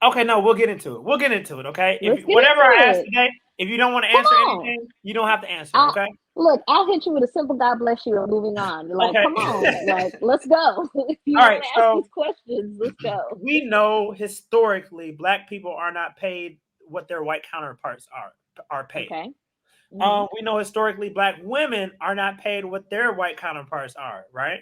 Okay, no, we'll get into it. We'll get into it. Okay. Let's get Whatever into I ask it. today, if you don't want to Come answer on. anything, you don't have to answer. I Okay. look, I'll hit you with a simple God bless you and moving on. Like, Okay. come on, like, let's go. If you All want right. to ask So these questions, let's go. we know historically black people are not paid what their white counterparts are paid. Okay. Hmm. We know historically black women are not paid what their white counterparts are, right?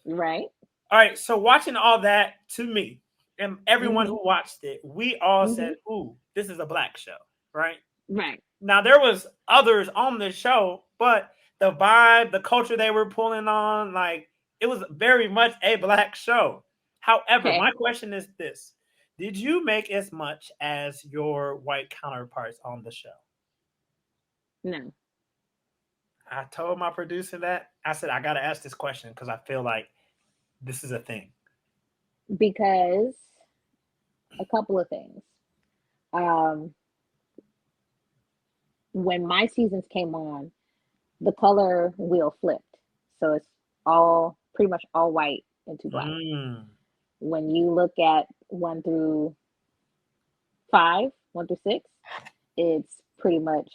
Right. All right, so watching all that to me and everyone Hmm. who watched it, we all Hmm. said, "Ooh, this is a black show," right? Right. Now there was others on the show, but the vibe, the culture they were pulling on, like it was very much a black show. However, my Okay. question is this: did you make as much as your white counterparts on the show? No, I told my producer that. I said I got to ask this question because I feel like this is a thing. because a couple of things. Um, when my seasons came on, the color wheel flipped, so it's all pretty much all white into black. Mm, When you look at 1 through 5, 1 through 6, it's pretty much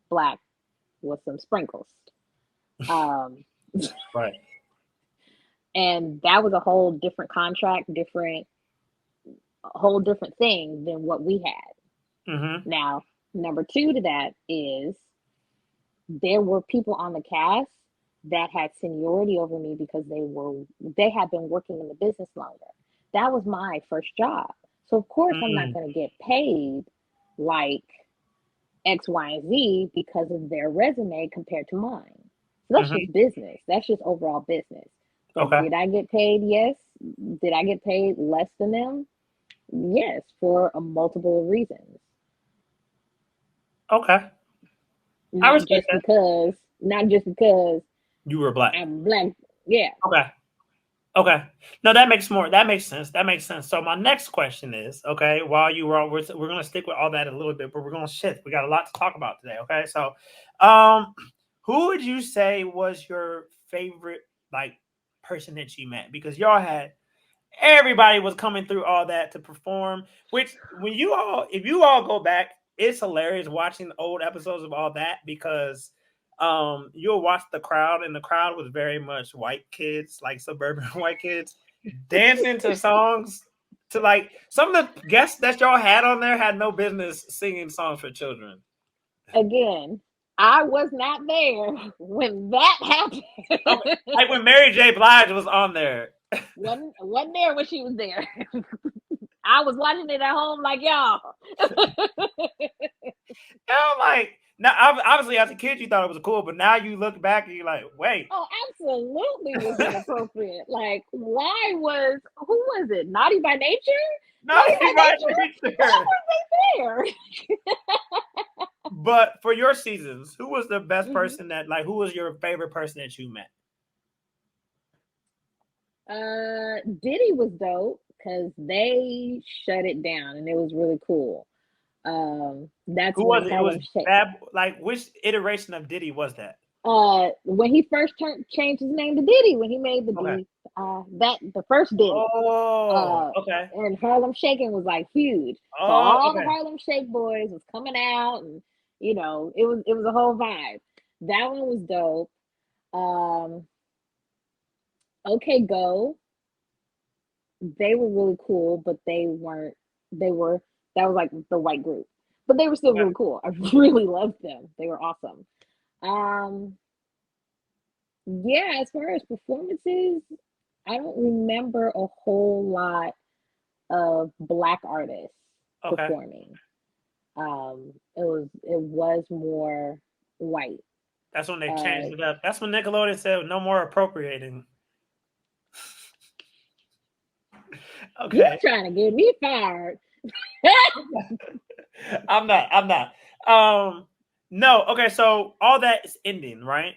black with some sprinkles. Um, right. and that was a whole different contract, a whole different thing than what we had. Mm-hmm. Now, number two to that is there were people on the cast that had seniority over me because they had been working in the business longer. That was my first job. So of course I'm not Mm, going to get paid like X, Y, and Z because of their resume compared to mine. So that's mm-hmm. just business. That's just overall business. But Okay. did I get paid? Yes. Did I get paid less than them? Yes, for a multiple reasons. Okay. I Not respect just that. because, not just because You were black. I'm black. Yeah. Okay. Okay. No, that makes more. That makes sense. That makes sense. So my next question is, okay, while you were, we're going to stick with all that a little bit, but we're going to shift. We got a lot to talk about today. Okay. So, um, who would you say was your favorite, like, person that you met? Because y'all had everybody was coming through all that to perform. Which when you all, if you all go back, it's hilarious watching old episodes of all that because you'll watch the crowd and the crowd was very much white kids, like suburban white kids, dancing to songs to like some of the guests that y'all had on there had no business singing songs for children. Again, I was not there when that Okay, happened. like when Mary J. Blige was on there. wasn't there when she was there. I was watching it at home like y'all. And I'm like, now obviously as a kid you thought it was cool, but now you look back and you're like, wait, Oh, absolutely was inappropriate. Like, why was who was it? Naughty by Nature? not Naughty by by Nature? Why nature. were they But for your seasons, who was the best there? Hmm. person that like who was your favorite person that you met? Diddy was dope because they shut it down and it was really cool. That's Who when was it? It was Harlem Shake. Bad, like which iteration of Diddy was that? When he first changed his name to Diddy, when he made Okay. the first Diddy, Oh, okay. and Harlem Shaking was like huge. So Oh, all the okay. Harlem Shake boys was coming out, and it was a whole vibe. That one was dope. Um, okay, Go, they were really cool, but they weren't. They were that was like the white group, but they were still Okay. really cool. I really loved them. They were awesome. Um, yeah, as far as performances, I don't remember a whole lot of black artists Okay. performing. It was more white. That's when they Uh, changed it up. That's when Nickelodeon said no more appropriating. you Okay. trying to get me fired? I'm not. I'm not. Um no, okay, so all that is ending, right?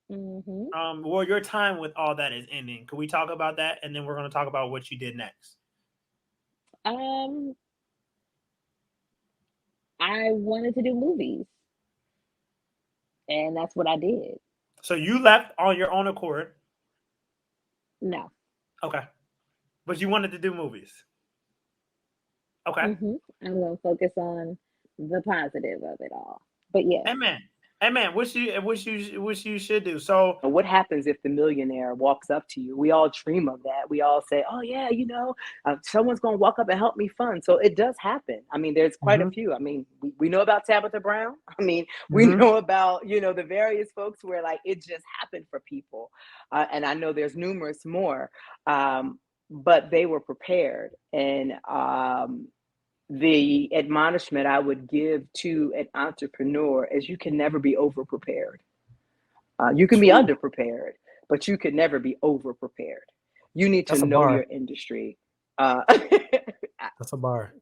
Hmm. Well, your time with all that is ending. Can we talk about that? And then we're going to talk about what you did next. Um, I wanted to do movies, and that's what I did. So you left on your own accord. No, Okay. But you wanted to do movies. Okay. I'm gonna focus on the positive of it all. But yes. Amen. Amen. Which you should do. So What happens if the millionaire walks up to you? We all dream of that. We all say, oh yeah, someone's going to walk up and help me fund. So it does happen. I mean, there's quite a mhm, few. I mean, we know about Tabitha Brown. I mean, we mhm. know about, the various folks where like it just happened for people. And I know there's numerous more, but they were prepared. And the admonishment I would give to an entrepreneur is you can never be over prepared. You can be Phew, underprepared, but you could never be over prepared. You need to that's a know bar. your industry. That's a bar.